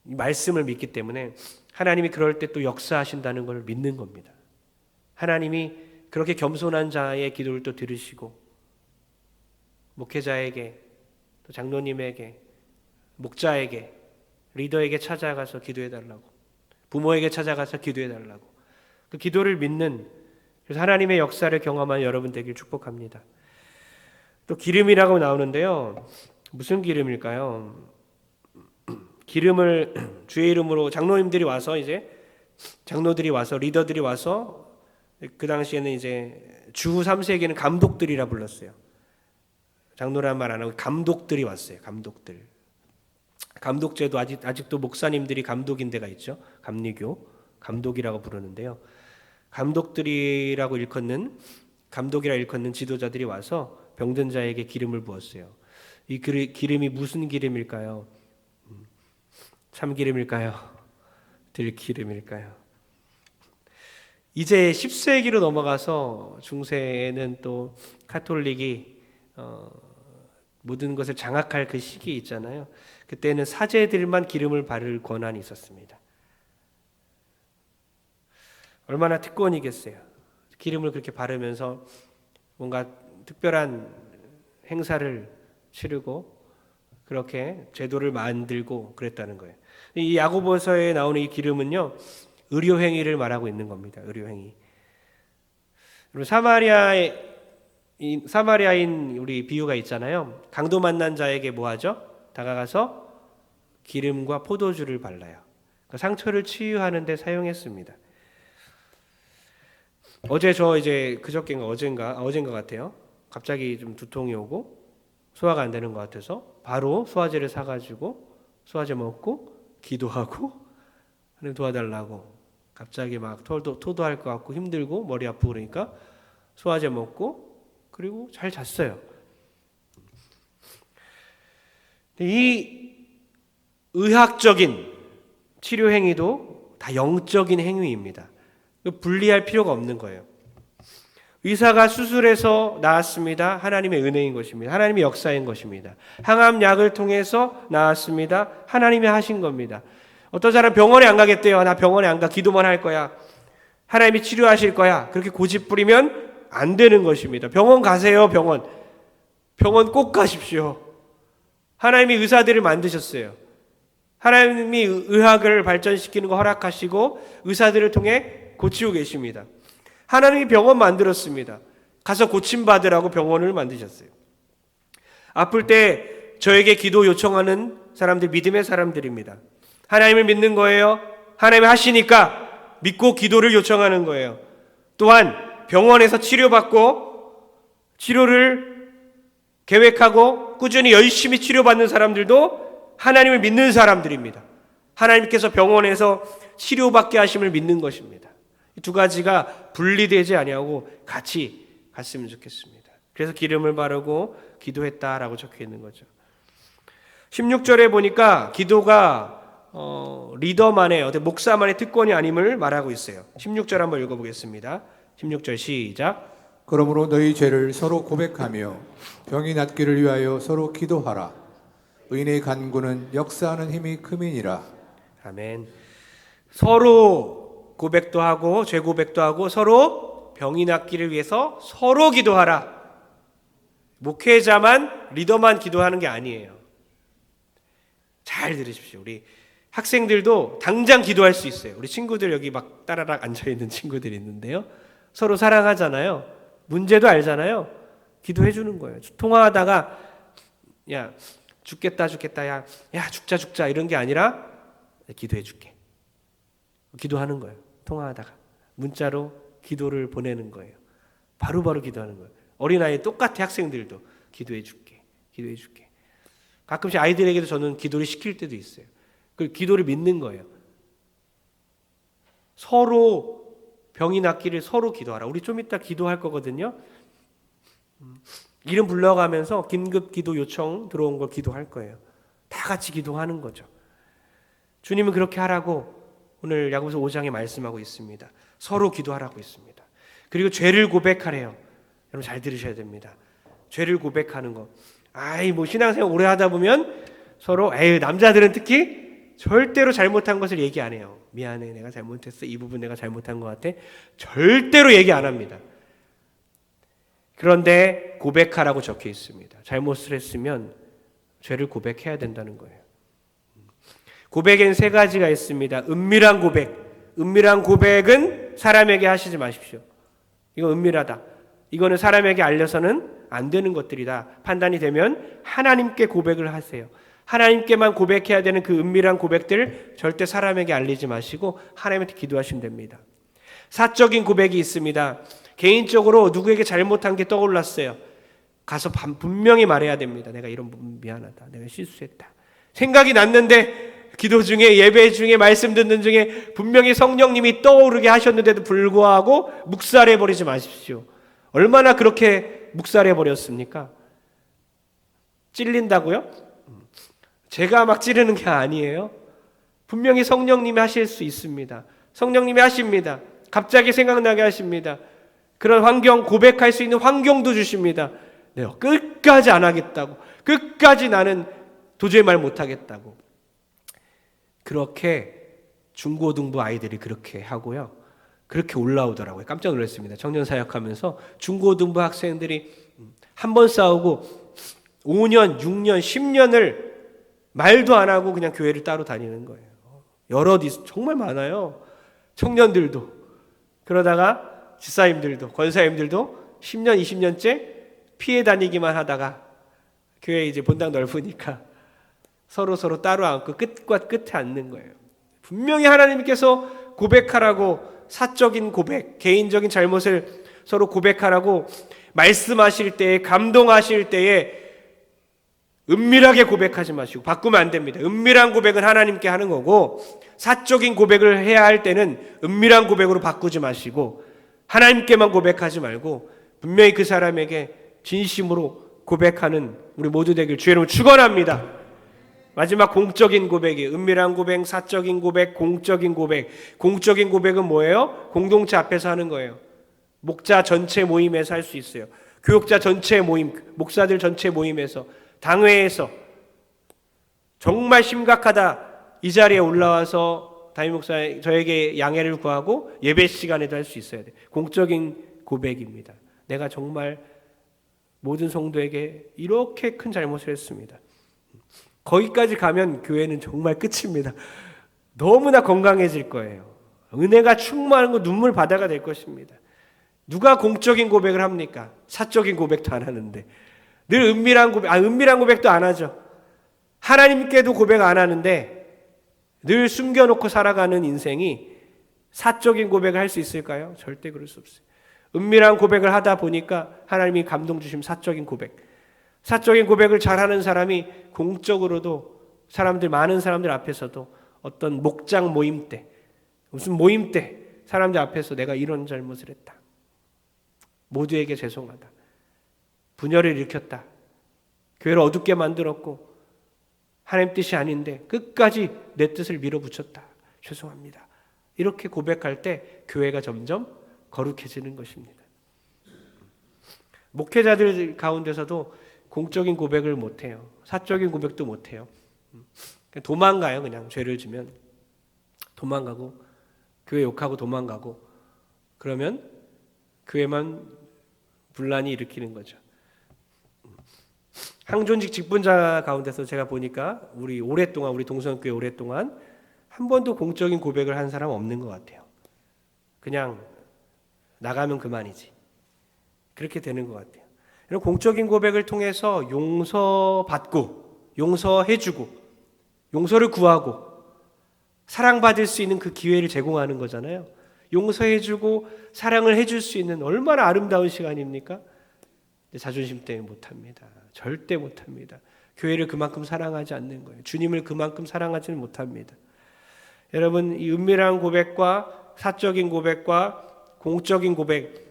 이 말씀을 믿기 때문에 하나님이 그럴 때 또 역사하신다는 걸 믿는 겁니다. 하나님이 그렇게 겸손한 자의 기도를 또 들으시고 목회자에게 또 장로님에게 목자에게 리더에게 찾아가서 기도해 달라고 부모에게 찾아가서 기도해 달라고 그 기도를 믿는 그래서 하나님의 역사를 경험한 여러분 되길 축복합니다. 또 기름이라고 나오는데요. 무슨 기름일까요? 기름을 주의 이름으로 장로님들이 와서 이제 장로들이 와서 리더들이 와서 그 당시에는 이제 주 3세기는 감독들이라 불렀어요. 장로라는 말 안 하고 감독들이 왔어요. 감독들. 감독제도 아직도 목사님들이 감독인 데가 있죠. 감리교 감독이라고 부르는데요. 감독들이라고 일컫는 감독이라 일컫는 지도자들이 와서 병든 자에게 기름을 부었어요. 이 기름이 무슨 기름일까요? 참기름일까요? 들기름일까요? 이제 10세기로 넘어가서 중세에는 또 카톨릭이 모든 것을 장악할 그 시기 있잖아요. 그때는 사제들만 기름을 바를 권한이 있었습니다. 얼마나 특권이겠어요. 기름을 그렇게 바르면서 뭔가 특별한 행사를 치르고 그렇게 제도를 만들고 그랬다는 거예요. 이 야고보서에 나오는 이 기름은요, 의료행위를 말하고 있는 겁니다. 의료행위. 사마리아인 우리 비유가 있잖아요. 강도 만난 자에게 뭐 하죠? 다가가서 기름과 포도주를 발라요. 그 상처를 치유하는 데 사용했습니다. 어제 저 이제 그저께인가 어젠가 같아요. 갑자기 좀 두통이 오고 소화가 안 되는 것 같아서 바로 소화제를 사가지고 소화제 먹고 기도하고 하나님 도와달라고 갑자기 막 토도할 것 같고 힘들고 머리 아프고 그러니까 소화제 먹고 그리고 잘 잤어요. 이 의학적인 치료 행위도 다 영적인 행위입니다. 분리할 필요가 없는 거예요. 의사가 수술해서 나았습니다. 하나님의 은혜인 것입니다. 하나님의 역사인 것입니다. 항암약을 통해서 나았습니다. 하나님이 하신 겁니다. 어떤 사람 병원에 안 가겠대요. 나 병원에 안 가. 기도만 할 거야. 하나님이 치료하실 거야. 그렇게 고집 부리면 안 되는 것입니다. 병원 가세요. 병원 꼭 가십시오. 하나님이 의사들을 만드셨어요. 하나님이 의학을 발전시키는 거 허락하시고 의사들을 통해 고치고 계십니다. 하나님이 병원 만들었습니다. 가서 고침받으라고 병원을 만드셨어요. 아플 때 저에게 기도 요청하는 사람들 믿음의 사람들입니다. 하나님을 믿는 거예요. 하나님이 하시니까 믿고 기도를 요청하는 거예요. 또한 병원에서 치료받고 치료를 계획하고 꾸준히 열심히 치료받는 사람들도 하나님을 믿는 사람들입니다. 하나님께서 병원에서 치료받게 하심을 믿는 것입니다. 이 두 가지가 분리되지 아니하고 같이 갔으면 좋겠습니다. 그래서 기름을 바르고 기도했다라고 적혀 있는 거죠. 16절에 보니까 기도가 리더만의 목사만의 특권이 아님을 말하고 있어요. 16절 한번 읽어보겠습니다. 16절 시작. 그러므로 너희 죄를 서로 고백하며 병이 낫기를 위하여 서로 기도하라. 의인의 간구는 역사하는 힘이 큼이니라. 아멘. 서로 고백도 하고 죄 고백도 하고 서로 병이 낫기를 위해서 서로 기도하라. 목회자만 리더만 기도하는 게 아니에요. 잘 들으십시오. 우리 학생들도 당장 기도할 수 있어요. 우리 친구들 여기 막 따라락 앉아있는 친구들이 있는데요. 서로 사랑하잖아요. 문제도 알잖아요. 기도해 주는 거예요. 통화하다가 야 죽겠다 야 죽자 이런 게 아니라 기도해 줄게. 기도하는 거예요. 통화하다가 문자로 기도를 보내는 거예요. 바로바로 기도하는 거예요. 어린아이 똑같아. 학생들도 기도해 줄게. 가끔씩 아이들에게도 저는 기도를 시킬 때도 있어요. 그 기도를 믿는 거예요. 서로 병이 낫기를 서로 기도하라. 우리 좀 이따 기도할 거거든요. 이름 불러가면서 긴급 기도 요청 들어온 걸 기도할 거예요. 다 같이 기도하는 거죠. 주님은 그렇게 하라고 오늘 야고보서 5장에 말씀하고 있습니다. 서로 기도하라고 있습니다. 그리고 죄를 고백하래요. 여러분 잘 들으셔야 됩니다. 죄를 고백하는 거. 신앙생활 오래 하다 보면 서로 남자들은 특히 절대로 잘못한 것을 얘기 안 해요. 미안해, 내가 잘못했어. 이 부분 내가 잘못한 것 같아. 절대로 얘기 안 합니다. 그런데 고백하라고 적혀 있습니다. 잘못을 했으면 죄를 고백해야 된다는 거예요. 고백엔 세 가지가 있습니다. 은밀한 고백. 은밀한 고백은 사람에게 하시지 마십시오. 이거 은밀하다. 이거는 사람에게 알려서는 안 되는 것들이다. 판단이 되면 하나님께 고백을 하세요. 하나님께만 고백해야 되는 그 은밀한 고백들 절대 사람에게 알리지 마시고 하나님한테 기도하시면 됩니다. 사적인 고백이 있습니다. 개인적으로 누구에게 잘못한 게 떠올랐어요. 가서 분명히 말해야 됩니다. 내가 이런 부분 미안하다. 내가 실수했다. 생각이 났는데 기도 중에 예배 중에 말씀 듣는 중에 분명히 성령님이 떠오르게 하셨는데도 불구하고 묵살해버리지 마십시오. 얼마나 그렇게 묵살해버렸습니까? 찔린다고요? 제가 막 찌르는 게 아니에요. 분명히 성령님이 하실 수 있습니다. 성령님이 하십니다. 갑자기 생각나게 하십니다. 그런 환경, 고백할 수 있는 환경도 주십니다. 내가 끝까지 안 하겠다고. 끝까지 나는 도저히 말 못하겠다고. 그렇게 중고등부 아이들이 그렇게 하고요. 그렇게 올라오더라고요. 깜짝 놀랐습니다. 청년 사역하면서 중고등부 학생들이 한 번 싸우고 5년, 6년, 10년을 말도 안 하고 그냥 교회를 따로 다니는 거예요. 여럿이 정말 많아요. 청년들도. 그러다가 집사님들도, 권사님들도 10년, 20년째 피해 다니기만 하다가 교회 이제 본당 넓으니까 서로 따로 앉고 끝과 끝에 앉는 거예요. 분명히 하나님께서 고백하라고 사적인 고백, 개인적인 잘못을 서로 고백하라고 말씀하실 때에, 감동하실 때에 은밀하게 고백하지 마시고 바꾸면 안 됩니다. 은밀한 고백은 하나님께 하는 거고 사적인 고백을 해야 할 때는 은밀한 고백으로 바꾸지 마시고 하나님께만 고백하지 말고 분명히 그 사람에게 진심으로 고백하는 우리 모두 되길 주의 이름으로 축원합니다. 마지막 공적인 고백이 은밀한 고백, 사적인 고백, 공적인 고백. 공적인 고백은 뭐예요? 공동체 앞에서 하는 거예요. 목자 전체 모임에서 할 수 있어요. 교육자 전체 모임, 목사들 전체 모임에서, 당회에서 정말 심각하다 이 자리에 올라와서 담임 목사 저에게 양해를 구하고 예배 시간에도 할 수 있어야 돼요. 공적인 고백입니다. 내가 정말 모든 성도에게 이렇게 큰 잘못을 했습니다. 거기까지 가면 교회는 정말 끝입니다. 너무나 건강해질 거예요. 은혜가 충만한 거 눈물 바다가 될 것입니다. 누가 공적인 고백을 합니까? 사적인 고백도 안 하는데. 늘 은밀한 고백도 안 하죠. 하나님께도 고백 안 하는데 늘 숨겨놓고 살아가는 인생이 사적인 고백을 할 수 있을까요? 절대 그럴 수 없어요. 은밀한 고백을 하다 보니까 하나님이 감동 주심 사적인 고백. 사적인 고백을 잘하는 사람이 공적으로도 많은 사람들 앞에서도 어떤 목장 모임 때, 무슨 모임 때 사람들 앞에서 내가 이런 잘못을 했다. 모두에게 죄송하다. 분열을 일으켰다. 교회를 어둡게 만들었고 하나님 뜻이 아닌데 끝까지 내 뜻을 밀어붙였다. 죄송합니다. 이렇게 고백할 때 교회가 점점 거룩해지는 것입니다. 목회자들 가운데서도 공적인 고백을 못해요. 사적인 고백도 못해요. 도망가요. 그냥 죄를 지면 도망가고 교회 욕하고 도망가고 그러면 교회만 분란이 일으키는 거죠. 항존직 직분자 가운데서 제가 보니까 우리 동성교회 오랫동안 한 번도 공적인 고백을 한 사람 없는 것 같아요. 그냥 나가면 그만이지. 그렇게 되는 것 같아요. 이런 공적인 고백을 통해서 용서받고 용서해주고 용서를 구하고 사랑받을 수 있는 그 기회를 제공하는 거잖아요. 용서해주고 사랑을 해줄 수 있는 얼마나 아름다운 시간입니까? 자존심 때문에 못합니다. 절대 못합니다. 교회를 그만큼 사랑하지 않는 거예요. 주님을 그만큼 사랑하지는 못합니다. 여러분, 이 은밀한 고백과 사적인 고백과 공적인 고백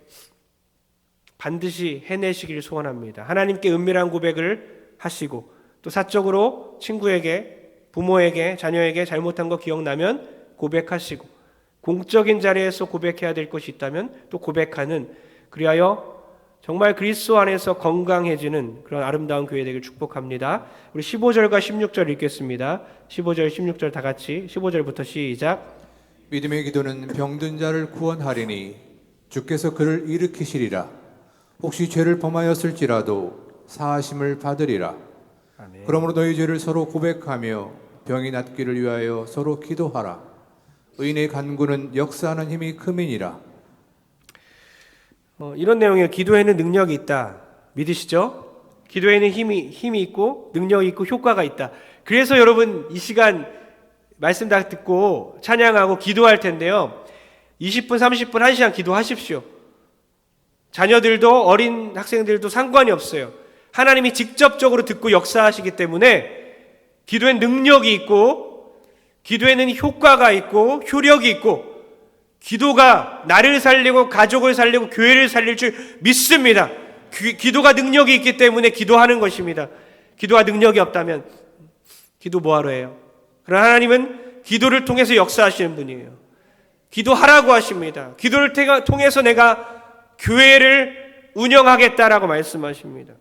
반드시 해내시기를 소원합니다. 하나님께 은밀한 고백을 하시고 또 사적으로 친구에게, 부모에게, 자녀에게 잘못한 거 기억나면 고백하시고 공적인 자리에서 고백해야 될 것이 있다면 또 고백하는, 그리하여 정말 그리스도 안에서 건강해지는 그런 아름다운 교회 되길 축복합니다. 우리 15절과 16절 읽겠습니다. 15절, 16절 다 같이 15절부터 시작. 믿음의 기도는 병든 자를 구원하리니 주께서 그를 일으키시리라. 혹시 죄를 범하였을지라도 사하심을 받으리라. 아멘. 그러므로 너희 죄를 서로 고백하며 병이 낫기를 위하여 서로 기도하라. 의인의 간구는 역사하는 힘이 크민이라. 이런 내용이에요. 기도에는 능력이 있다. 믿으시죠? 기도에는 힘이 있고 능력이 있고 효과가 있다. 그래서 여러분 이 시간 말씀 다 듣고 찬양하고 기도할 텐데요. 20분, 30분, 1시간 기도하십시오. 자녀들도 어린 학생들도 상관이 없어요. 하나님이 직접적으로 듣고 역사하시기 때문에 기도엔 능력이 있고 기도에는 효과가 있고 효력이 있고 기도가 나를 살리고 가족을 살리고 교회를 살릴 줄 믿습니다. 기도가 능력이 있기 때문에 기도하는 것입니다. 기도가 능력이 없다면 기도 뭐하러 해요? 그러나 하나님은 기도를 통해서 역사하시는 분이에요. 기도하라고 하십니다. 기도를 통해서 내가 교회를 운영하겠다라고 말씀하십니다.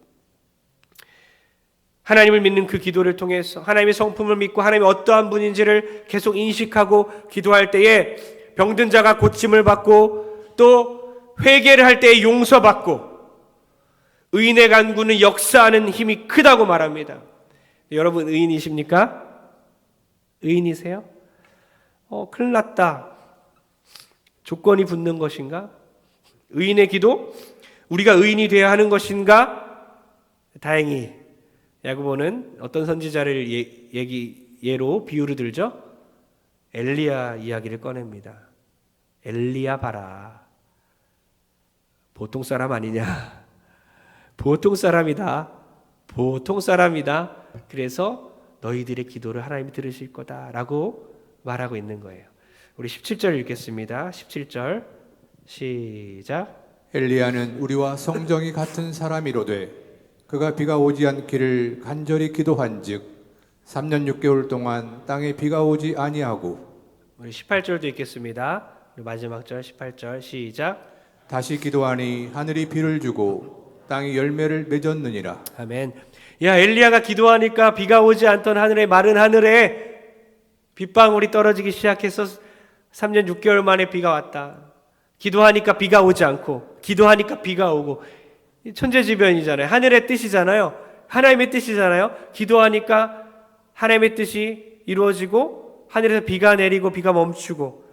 하나님을 믿는 그 기도를 통해서 하나님의 성품을 믿고 하나님이 어떠한 분인지를 계속 인식하고 기도할 때에 병든 자가 고침을 받고 또 회개를 할 때에 용서받고 의인의 간구는 역사하는 힘이 크다고 말합니다. 여러분 의인이십니까? 의인이세요? 큰일 났다. 조건이 붙는 것인가? 의인의 기도? 우리가 의인이 되어야 하는 것인가? 다행히 야고보는 어떤 선지자를 예로 비유를 들죠? 엘리야 이야기를 꺼냅니다. 엘리야 봐라. 보통 사람 아니냐? 보통 사람이다. 보통 사람이다. 그래서 너희들의 기도를 하나님이 들으실 거다라고 말하고 있는 거예요. 우리 17절 읽겠습니다. 17절 시작. 엘리야는 우리와 성정이 같은 사람이로되 그가 비가 오지 않기를 간절히 기도한즉 3년 6개월 동안 땅에 비가 오지 아니하고. 우리 18절도 읽겠습니다. 우리 마지막 절 18절 시작. 다시 기도하니 하늘이 비를 주고 땅이 열매를 맺었느니라. 아멘. 야, 엘리야가 기도하니까 비가 오지 않던 하늘에, 마른 하늘에 빗방울이 떨어지기 시작해서 3년 6개월 만에 비가 왔다. 기도하니까 비가 오지 않고 기도하니까 비가 오고. 천재지변이잖아요. 하늘의 뜻이잖아요. 하나님의 뜻이잖아요. 기도하니까 하나님의 뜻이 이루어지고 하늘에서 비가 내리고 비가 멈추고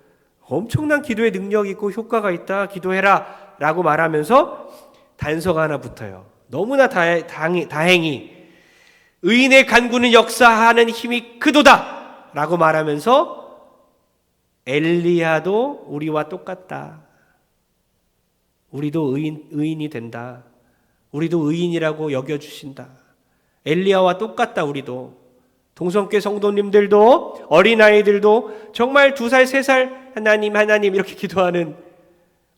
엄청난 기도의 능력이 있고 효과가 있다. 기도해라 라고 말하면서 단서가 하나 붙어요. 너무나 다행히 의인의 간구는 역사하는 힘이 크도다 라고 말하면서 엘리야도 우리와 똑같다. 우리도 의인이 된다. 우리도 의인이라고 여겨주신다. 엘리야와 똑같다. 우리도 동성교회 성도님들도 어린아이들도 정말 2살 3살 하나님 이렇게 기도하는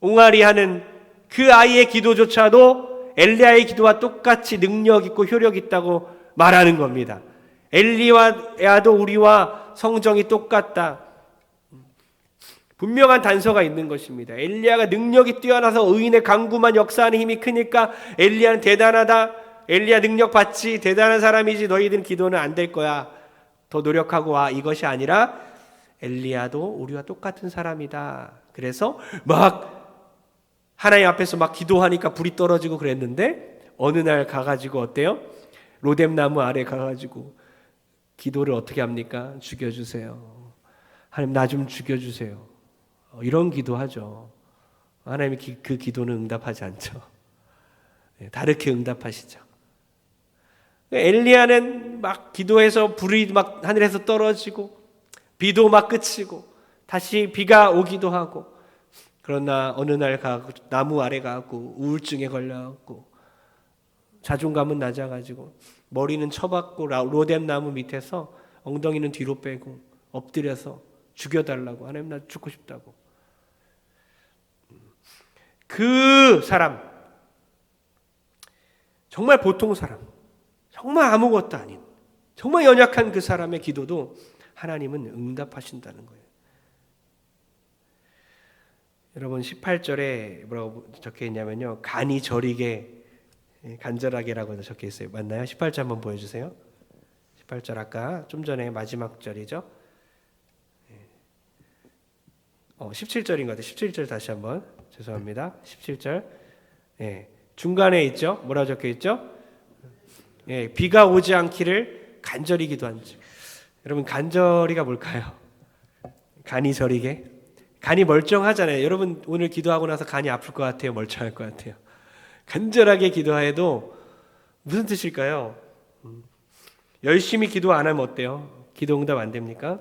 옹알이하는 그 아이의 기도조차도 엘리야의 기도와 똑같이 능력 있고 효력 있다고 말하는 겁니다. 엘리야도 우리와 성정이 똑같다. 분명한 단서가 있는 것입니다. 엘리야가 능력이 뛰어나서 의인의 강구만 역사하는 힘이 크니까 엘리야는 대단하다. 엘리야 능력 받지, 대단한 사람이지, 너희들은 기도는 안 될 거야. 더 노력하고 와. 이것이 아니라 엘리야도 우리와 똑같은 사람이다. 그래서 막 하나님 앞에서 막 기도하니까 불이 떨어지고 그랬는데 어느 날 가가지고 어때요? 로뎀나무 아래 가가지고 기도를 어떻게 합니까? 죽여주세요. 하나님 나 좀 죽여주세요. 이런 기도하죠. 하나님이 그 기도는 응답하지 않죠. 다르게 응답하시죠. 엘리야는 막 기도해서 불이 막 하늘에서 떨어지고 비도 막 그치고 다시 비가 오기도 하고, 그러나 어느 날 가고 나무 아래 가고 우울증에 걸려갖고 자존감은 낮아가지고 머리는 쳐박고 로뎀 나무 밑에서 엉덩이는 뒤로 빼고 엎드려서 죽여달라고, 하나님 나 죽고 싶다고. 그 사람, 정말 보통 사람, 정말 아무것도 아닌 정말 연약한 그 사람의 기도도 하나님은 응답하신다는 거예요. 여러분 18절에 뭐라고 적혀 있냐면요, 간이 저리게 간절하게라고 적혀 있어요. 맞나요? 18절 한번 보여주세요. 18절 아까 좀 전에 마지막 절이죠. 17절인 것 같아요. 17절 다시 한번 죄송합니다. 17절 중간에 있죠. 뭐라고 적혀 있죠? 비가 오지 않기를 간절히 기도한지. 여러분 간절히가 뭘까요? 간이 저리게. 간이 멀쩡하잖아요. 여러분 오늘 기도하고 나서 간이 아플 것 같아요? 멀쩡할 것 같아요? 간절하게 기도해도 무슨 뜻일까요? 열심히 기도 안 하면 어때요? 기도 응답 안 됩니까?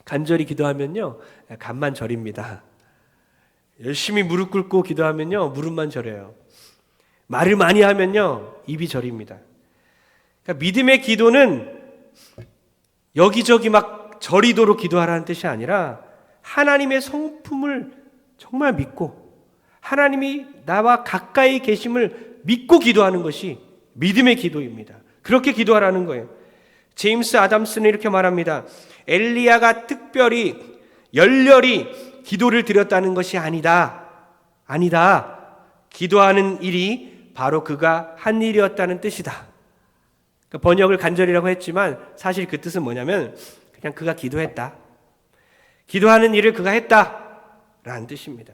간절히 기도하면요, 간만 저립니다. 열심히 무릎 꿇고 기도하면요, 무릎만 저려요. 말을 많이 하면요, 입이 저립니다. 그러니까 믿음의 기도는 여기저기 막 저리도록 기도하라는 뜻이 아니라 하나님의 성품을 정말 믿고 하나님이 나와 가까이 계심을 믿고 기도하는 것이 믿음의 기도입니다. 그렇게 기도하라는 거예요. 제임스 아담스는 이렇게 말합니다. 엘리야가 특별히 열렬히 기도를 드렸다는 것이 아니다. 기도하는 일이 바로 그가 한 일이었다는 뜻이다. 그러니까 번역을 간절이라고 했지만 사실 그 뜻은 뭐냐면 그냥 그가 기도했다. 기도하는 일을 그가 했다라는 뜻입니다.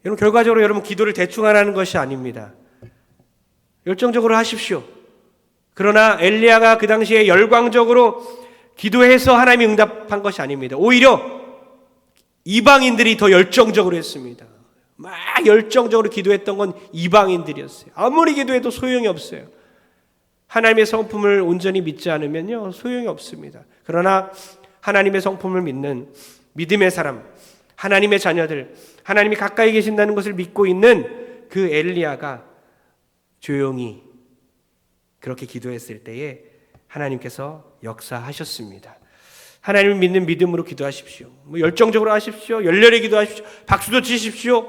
여러분 결과적으로 여러분 기도를 대충 하라는 것이 아닙니다. 열정적으로 하십시오. 그러나 엘리야가 그 당시에 열광적으로 기도해서 하나님이 응답한 것이 아닙니다. 오히려 이방인들이 더 열정적으로 했습니다. 막 열정적으로 기도했던 건 이방인들이었어요. 아무리 기도해도 소용이 없어요. 하나님의 성품을 온전히 믿지 않으면요, 소용이 없습니다. 그러나 하나님의 성품을 믿는 믿음의 사람, 하나님의 자녀들, 하나님이 가까이 계신다는 것을 믿고 있는 그 엘리야가 조용히 그렇게 기도했을 때에 하나님께서 역사하셨습니다. 하나님을 믿는 믿음으로 기도하십시오. 열정적으로 하십시오. 열렬히 기도하십시오. 박수도 치십시오.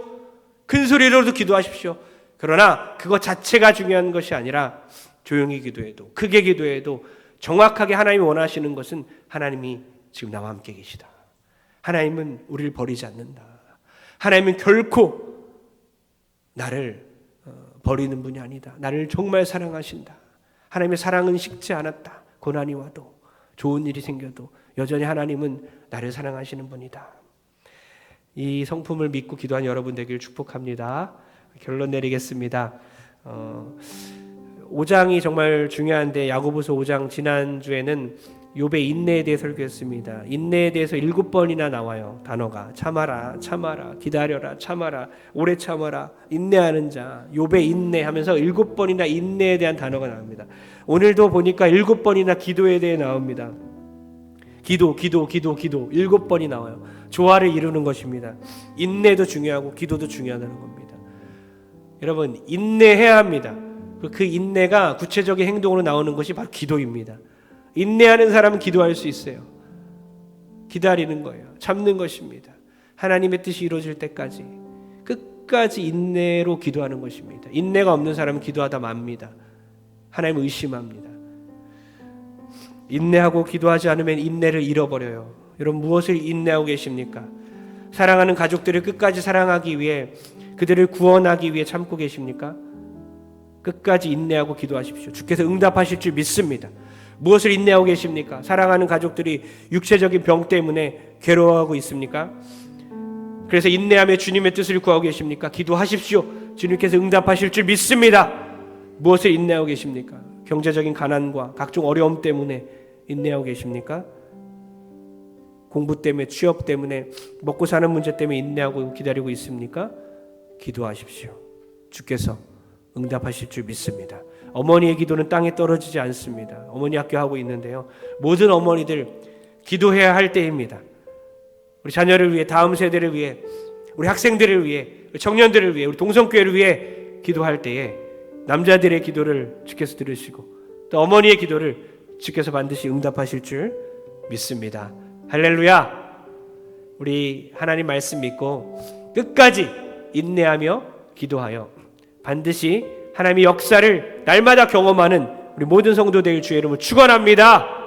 큰 소리로도 기도하십시오. 그러나 그것 자체가 중요한 것이 아니라 조용히 기도해도, 크게 기도해도 정확하게 하나님이 원하시는 것은 하나님이 지금 나와 함께 계시다. 하나님은 우리를 버리지 않는다. 하나님은 결코 나를 버리는 분이 아니다. 나를 정말 사랑하신다. 하나님의 사랑은 식지 않았다. 고난이 와도 좋은 일이 생겨도 여전히 하나님은 나를 사랑하시는 분이다. 이 성품을 믿고 기도한 여러분 되길 축복합니다. 결론 내리겠습니다. 5장이 정말 중요한데 야고보서 5장 지난주에는 욥의 인내에 대해 설교했습니다. 인내에 대해서 7번이나 나와요. 단어가 참아라, 참아라, 기다려라, 참아라, 오래 참아라, 인내하는 자, 욥의 인내하면서 7번이나 인내에 대한 단어가 나옵니다. 오늘도 보니까 7번이나 기도에 대해 나옵니다. 기도 7번이 나와요. 조화를 이루는 것입니다. 인내도 중요하고 기도도 중요하다는 겁니다. 여러분 인내해야 합니다. 그 인내가 구체적인 행동으로 나오는 것이 바로 기도입니다. 인내하는 사람은 기도할 수 있어요. 기다리는 거예요. 참는 것입니다. 하나님의 뜻이 이루어질 때까지 끝까지 인내로 기도하는 것입니다. 인내가 없는 사람은 기도하다 맙니다. 하나님을 의심합니다. 인내하고 기도하지 않으면 인내를 잃어버려요. 여러분 무엇을 인내하고 계십니까? 사랑하는 가족들을 끝까지 사랑하기 위해, 그들을 구원하기 위해 참고 계십니까? 끝까지 인내하고 기도하십시오. 주께서 응답하실 줄 믿습니다. 무엇을 인내하고 계십니까? 사랑하는 가족들이 육체적인 병 때문에 괴로워하고 있습니까? 그래서 인내하며 주님의 뜻을 구하고 계십니까? 기도하십시오. 주님께서 응답하실 줄 믿습니다. 무엇을 인내하고 계십니까? 경제적인 가난과 각종 어려움 때문에 인내하고 계십니까? 공부 때문에, 취업 때문에, 먹고 사는 문제 때문에 인내하고 기다리고 있습니까? 기도하십시오. 주께서 응답하실 줄 믿습니다. 어머니의 기도는 땅에 떨어지지 않습니다. 어머니 학교 하고 있는데요, 모든 어머니들 기도해야 할 때입니다. 우리 자녀를 위해, 다음 세대를 위해, 우리 학생들을 위해, 우리 청년들을 위해, 우리 동성교회를 위해 기도할 때에 남자들의 기도를 주께서 들으시고 또 어머니의 기도를 주께서 반드시 응답하실 줄 믿습니다. 할렐루야. 우리 하나님 말씀 믿고 끝까지 인내하며 기도하여 반드시 하나님의 역사를 날마다 경험하는 우리 모든 성도들 주의 이름으로 축원합니다.